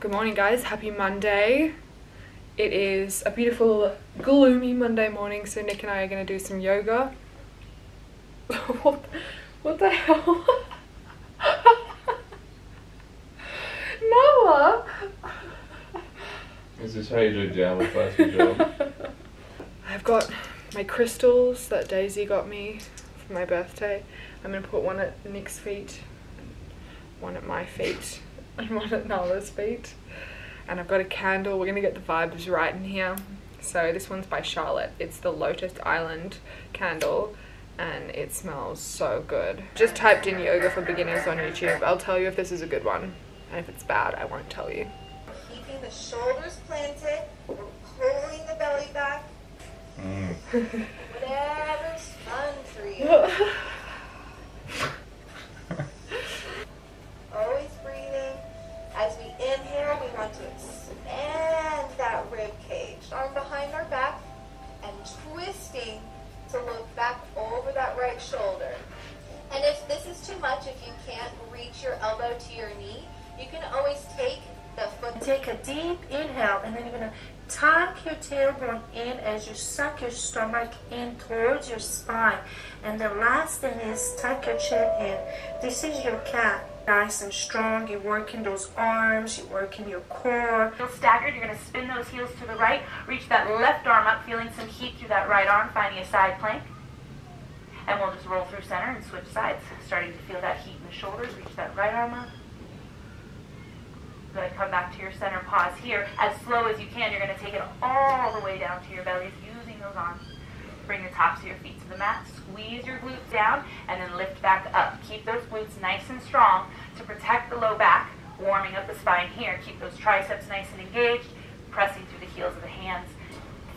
Good morning guys, happy Monday. It is a beautiful gloomy Monday morning, so Nick and I are going to do some yoga. what the hell? Noah! Is this how you do drama class job? I've got my crystals that Daisy got me for my birthday. I'm going to put one at Nick's feet, one at my feet, and one at Nala's feet. And I've got a candle. We're going to get the vibes right in here. So this one's by Charlotte. It's the Lotus Island candle and it smells so good. Just typed in yoga for beginners on YouTube. I'll tell you if this is a good one, and if it's bad I won't tell you. Keeping the shoulders planted, we're pulling the belly back. Whatever's fun for you. Always breathing. As we inhale, we want to expand that rib cage. Arm behind our back and twisting to look back over that right shoulder. And if this is too much, if you can't reach your elbow to your knee, you can always take the foot. Take a deep inhale, and then you're going to tuck your tailbone in as you suck your stomach in towards your spine. And the last thing is tuck your chin in. This is your cat. Nice and strong. You're working those arms, you're working your core. Feel staggered, you're going to spin those heels to the right, reach that left arm up, feeling some heat through that right arm, finding a side plank. And we'll just roll through center and switch sides, starting to feel that heat in the shoulders, reach that right arm up. Going to come back to your center, pause here. As slow as you can, you're going to take it all the way down to your bellies, using those arms. Bring the tops of your feet to the mat, squeeze your glutes down, and then lift back up. Keep those glutes nice and strong to protect the low back, warming up the spine here. Keep those triceps nice and engaged, pressing through the heels of the hands.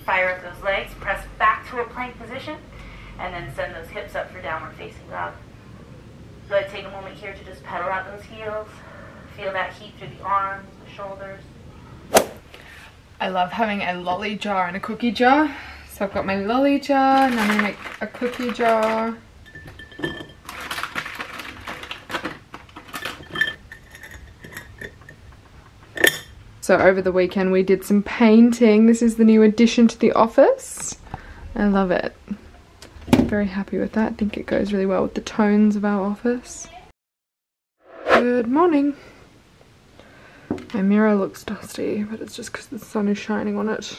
Fire up those legs, press back to a plank position, and then send those hips up for downward facing dog. Go ahead, take a moment here to just pedal out those heels. Feel that heat through the arms, the shoulders. I love having a lolly jar and a cookie jar. So I've got my lolly jar, and I'm going to make a cookie jar. So over the weekend we did some painting. This is the new addition to the office. I love it. I'm very happy with that. I think it goes really well with the tones of our office. Good morning. My mirror looks dusty, but it's just because the sun is shining on it.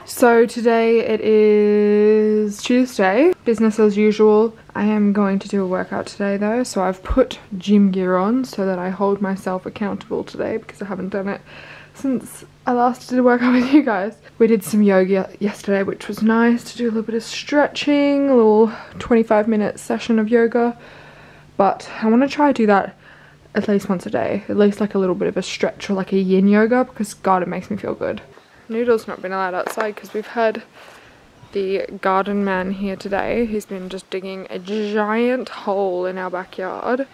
So today it is Tuesday, business as usual. I am going to do a workout today though, so I've put gym gear on so that I hold myself accountable today because I haven't done it since I last did a workout with you guys. We did some yoga yesterday, which was nice to do a little bit of stretching, a little 25-minute session of yoga. But I want to try to do that at least once a day, at least like a little bit of a stretch or like a yin yoga, because God, it makes me feel good. Noodle's not been allowed outside because we've had the garden man here today. He's been just digging a giant hole in our backyard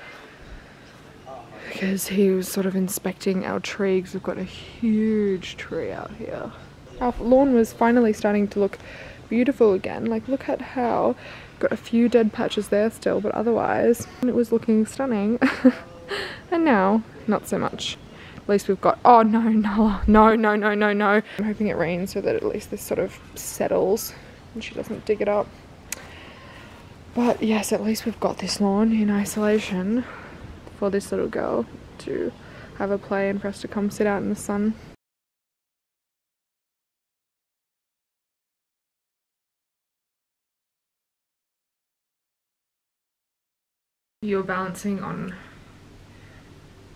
because he was sort of inspecting our tree, because we've got a huge tree out here. Our lawn was finally starting to look beautiful again. Like, look at how, got a few dead patches there still, but otherwise it was looking stunning. And now, not so much. At least we've got, oh no, Nala, no. I'm hoping it rains so that at least this sort of settles and she doesn't dig it up. But yes, at least we've got this lawn in isolation for this little girl to have a play and for us to come sit out in the sun. You're balancing on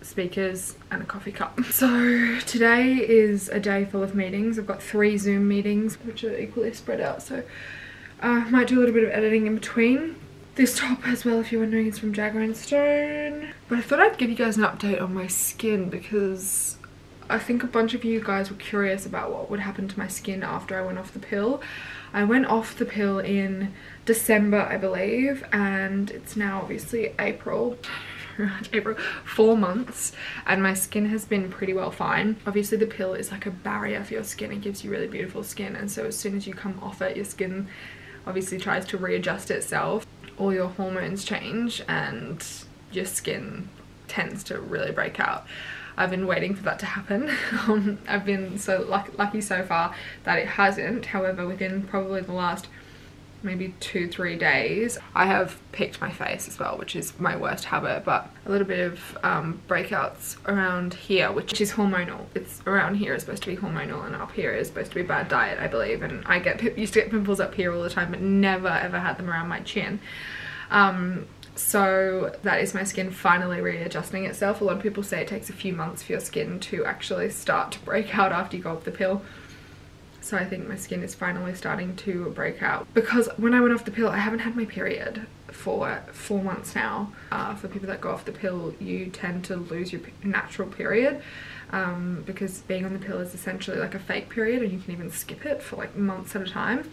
speakers and a coffee cup. So today is a day full of meetings. I've got 3 Zoom meetings which are equally spread out, so I might do a little bit of editing in between. This top as well, if you're wondering, is from Jagger & Stone. But I thought I'd give you guys an update on my skin because I think a bunch of you guys were curious about what would happen to my skin after I went off the pill. I went off the pill in December, I believe, and it's now obviously April, 4 months, and my skin has been pretty well fine. Obviously the pill is like a barrier for your skin. It gives you really beautiful skin, and so as soon as you come off it, your skin obviously tries to readjust itself. All your hormones change and your skin tends to really break out. I've been waiting for that to happen. I've been so lucky so far that it hasn't. However, within probably the last maybe 2-3 days, I have picked my face as well, which is my worst habit, but a little bit of breakouts around here, which is hormonal. It's around here is supposed to be hormonal, and up here is supposed to be bad diet, I believe. And I used to get pimples up here all the time, but never ever had them around my chin. So that is my skin finally readjusting itself. A lot of people say it takes a few months for your skin to actually start to break out after you go off the pill. So I think my skin is finally starting to break out, because when I went off the pill, I haven't had my period for 4 months now. For people that go off the pill, you tend to lose your natural period, because being on the pill is essentially like a fake period, and you can even skip it for like months at a time.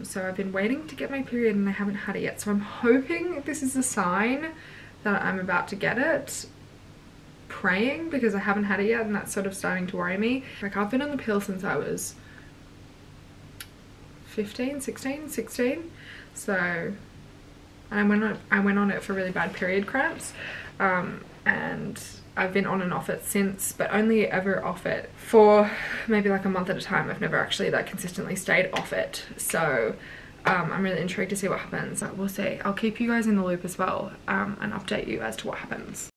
So I've been waiting to get my period and I haven't had it yet. So I'm hoping this is a sign that I'm about to get it. Praying, because I haven't had it yet, and that's sort of starting to worry me. Like, I've been on the pill since I was 16. So I went on it for really bad period cramps, and I've been on and off it since, but only ever off it for maybe like a month at a time. I've never actually like consistently stayed off it. So I'm really intrigued to see what happens. We'll see. I'll keep you guys in the loop as well, and update you as to what happens.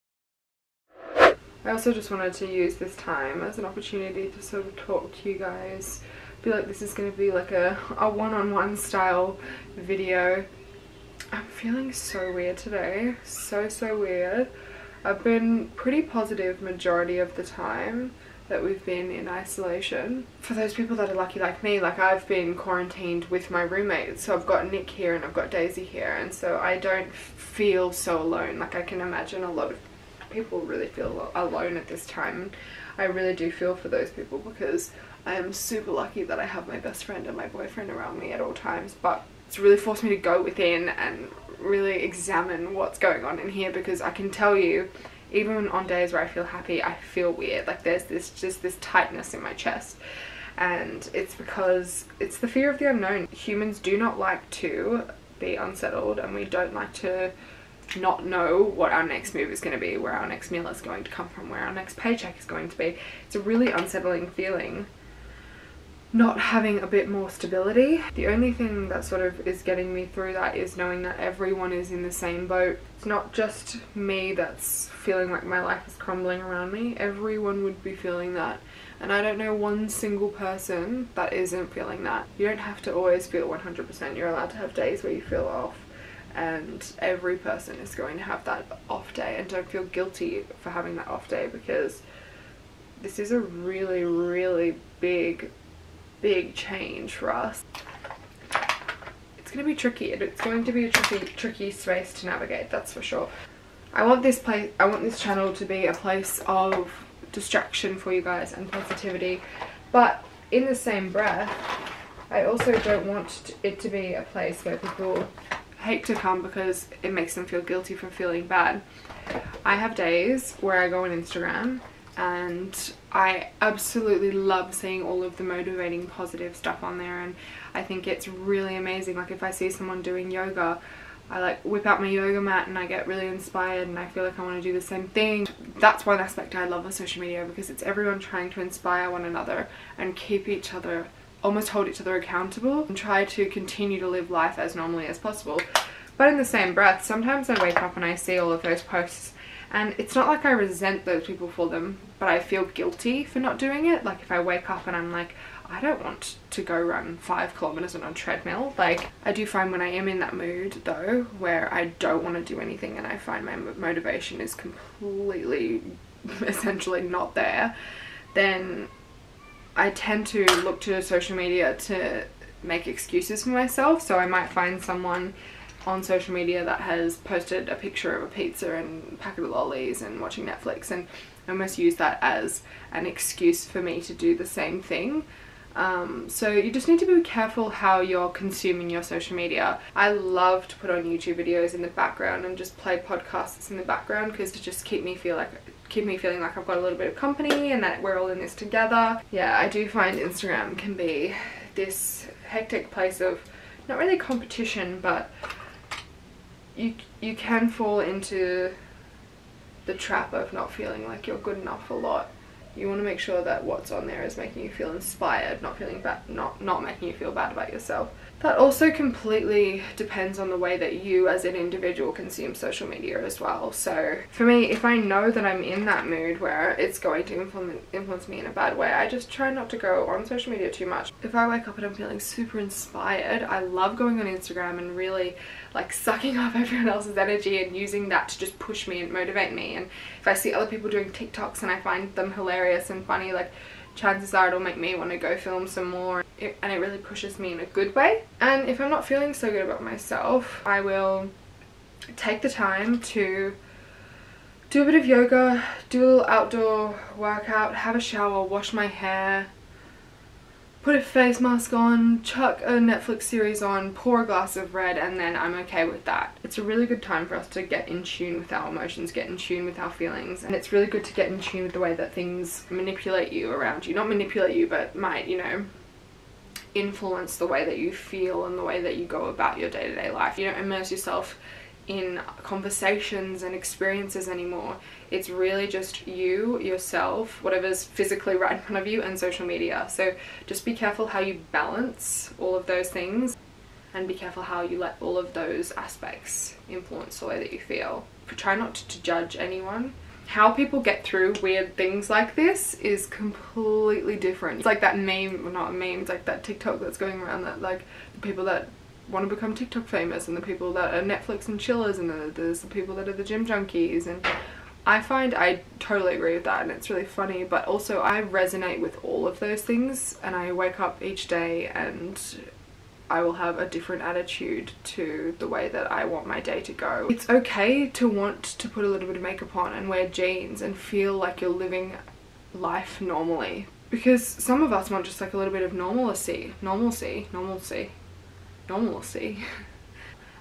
I also just wanted to use this time as an opportunity to sort of talk to you guys. I feel like this is going to be like a one-on-one style video. I'm feeling so weird today. So weird. I've been pretty positive majority of the time that we've been in isolation. For those people that are lucky like me, like I've been quarantined with my roommate. So I've got Nick here and I've got Daisy here, and so I don't feel so alone. Like I can imagine a lot of people really feel alone at this time. I really do feel for those people, because I am super lucky that I have my best friend and my boyfriend around me at all times, but it's really forced me to go within and really examine what's going on in here, because I can tell you, even on days where I feel happy, I feel weird. Like there's just this tightness in my chest, and it's because it's the fear of the unknown. Humans do not like to be unsettled, and we don't like to not know what our next move is going to be, where our next meal is going to come from, where our next paycheck is going to be. It's a really unsettling feeling not having a bit more stability. The only thing that sort of is getting me through that is knowing that everyone is in the same boat. It's not just me that's feeling like my life is crumbling around me. Everyone would be feeling that, and I don't know one single person that isn't feeling that. You don't have to always feel 100%. You're allowed to have days where you feel off, and every person is going to have that off day, and don't feel guilty for having that off day, because this is a really big change for us. It's going to be tricky. It's going to be a tricky space to navigate, that's for sure. I want this channel to be a place of distraction for you guys and positivity, but in the same breath, I also don't want it to be a place where people hate to come because it makes them feel guilty for feeling bad. I have days where I go on Instagram and I absolutely love seeing all of the motivating positive stuff on there, and I think it's really amazing. Like if I see someone doing yoga, I like whip out my yoga mat and I get really inspired, and I feel like I want to do the same thing. That's one aspect I love of social media, because it's everyone trying to inspire one another and keep each other, almost hold each other accountable, and try to continue to live life as normally as possible. But in the same breath, sometimes I wake up and I see all of those posts, and it's not like I resent those people for them, but I feel guilty for not doing it. Like if I wake up and I'm like, I don't want to go run 5 kilometers on a treadmill. Like I do find when I am in that mood though, where I don't want to do anything and I find my motivation is completely essentially not there, then I tend to look to social media to make excuses for myself. So I might find someone on social media that has posted a picture of a pizza and a packet of lollies and watching Netflix, and almost use that as an excuse for me to do the same thing. So you just need to be careful how you're consuming your social media. I love to put on YouTube videos in the background and just play podcasts in the background, because to just keep me feeling like I've got a little bit of company and that we're all in this together. Yeah, I do find Instagram can be this hectic place of not really competition, but you can fall into the trap of not feeling like you're good enough a lot. You want to make sure that what's on there is making you feel inspired, not feeling bad, not making you feel bad about yourself. That also completely depends on the way that you as an individual consume social media as well. So for me, if I know that I'm in that mood where it's going to influence me in a bad way, I just try not to go on social media too much. If I wake up and I'm feeling super inspired, I love going on Instagram and really like sucking up everyone else's energy and using that to just push me and motivate me. And if I see other people doing TikToks and I find them hilarious and funny, like chances are it'll make me want to go film some more, and it really pushes me in a good way. And if I'm not feeling so good about myself, I will take the time to do a bit of yoga, do a little outdoor workout, have a shower, wash my hair, put a face mask on, chuck a Netflix series on, pour a glass of red, and then I'm okay with that. It's a really good time for us to get in tune with our emotions, get in tune with our feelings, and it's really good to get in tune with the way that things manipulate you around you. Not manipulate you, but might, you know, influence the way that you feel and the way that you go about your day-to-day life. You don't immerse yourself in conversations and experiences anymore. It's really just you, yourself, whatever's physically right in front of you, and social media. So just be careful how you balance all of those things, and be careful how you let all of those aspects influence the way that you feel. Try not to judge anyone. How people get through weird things like this is completely different. It's like that meme, well, not a meme, it's like that TikTok that's going around, that like the people that want to become TikTok famous, and the people that are Netflix and chillers, and there's the people that are the gym junkies. And I find I totally agree with that, and it's really funny, but also I resonate with all of those things, and I wake up each day and I will have a different attitude to the way that I want my day to go. It's okay to want to put a little bit of makeup on and wear jeans and feel like you're living life normally, because some of us want just like a little bit of normalcy.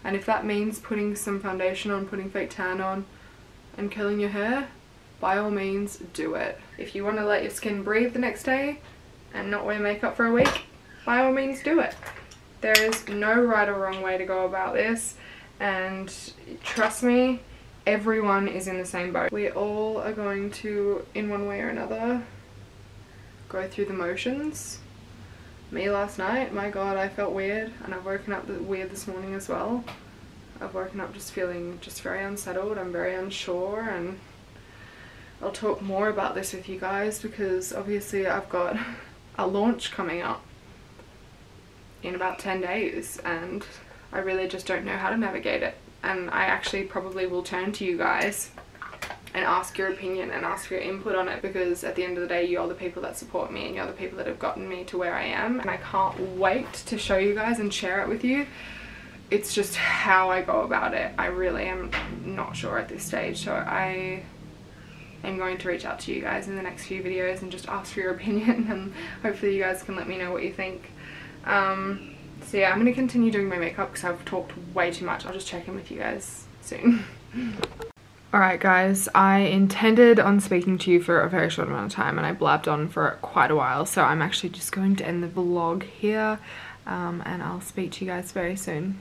And if that means putting some foundation on, putting fake tan on, and curling your hair, by all means do it. If you want to let your skin breathe the next day and not wear makeup for a week, by all means do it. There is no right or wrong way to go about this, and trust me, everyone is in the same boat. We all are going to, in one way or another, go through the motions. Me last night, my god, I felt weird, and I've woken up weird this morning as well. I've woken up just feeling just very unsettled. I'm very unsure, and I'll talk more about this with you guys because obviously I've got a launch coming up in about 10 days, and I really just don't know how to navigate it. And I actually probably will turn to you guys and ask your opinion and ask your input on it, because at the end of the day, you're the people that support me and you're the people that have gotten me to where I am, and I can't wait to show you guys and share it with you. It's just how I go about it. I really am not sure at this stage, so I am going to reach out to you guys in the next few videos and just ask for your opinion, and hopefully you guys can let me know what you think. So yeah, I'm going to continue doing my makeup because I've talked way too much. I'll just check in with you guys soon. Alright guys, I intended on speaking to you for a very short amount of time, and I blabbed on for quite a while, so I'm actually just going to end the vlog here, and I'll speak to you guys very soon.